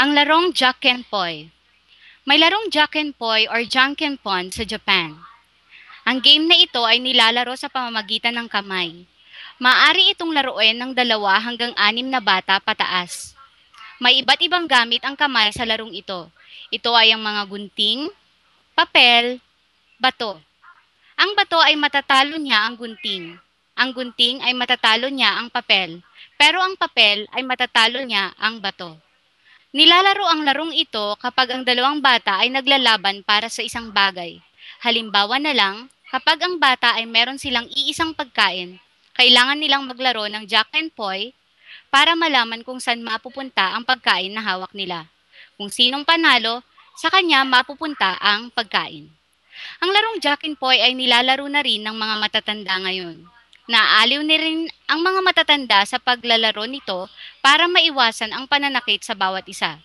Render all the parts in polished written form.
Ang larong Jankenpoi. May larong Jankenpoi or Jankenpon sa Japan. Ang game na ito ay nilalaro sa pamamagitan ng kamay. Maaari itong laruin ng 2 hanggang 6 na bata pataas. May iba't ibang gamit ang kamay sa larong ito. Ito ay ang mga gunting, papel, bato. Ang bato ay matatalo niya ang gunting. Ang gunting ay matatalo niya ang papel. Pero ang papel ay matatalo niya ang bato. Nilalaro ang larong ito kapag ang 2 bata ay naglalaban para sa isang bagay. Halimbawa na lang, kapag ang bata ay meron silang iisang pagkain, kailangan nilang maglaro ng Jack and Poy para malaman kung saan mapupunta ang pagkain na hawak nila. Kung sinong panalo, sa kanya mapupunta ang pagkain. Ang larong Jack and Poy ay nilalaro na rin ng mga matatanda ngayon. Naaaliw ni rin ang mga matatanda sa paglalaro nito para maiwasan ang pananakit sa bawat isa.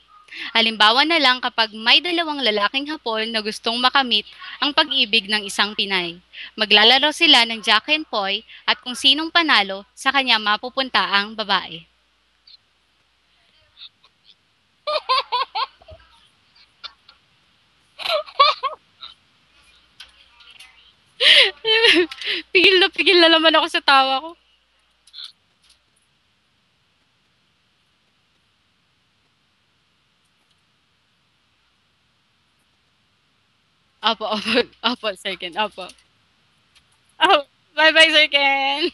Halimbawa na lang kapag may 2 lalaking Hapon na gustong makamit ang pag-ibig ng isang Pinay. Maglalaro sila ng Jack and Poy at kung sinong panalo, sa kanya mapupunta ang babae. Pigil na naman ako sa tawa ko. Opo, Sir Ken, opo. Oh, bye-bye, Sir Ken.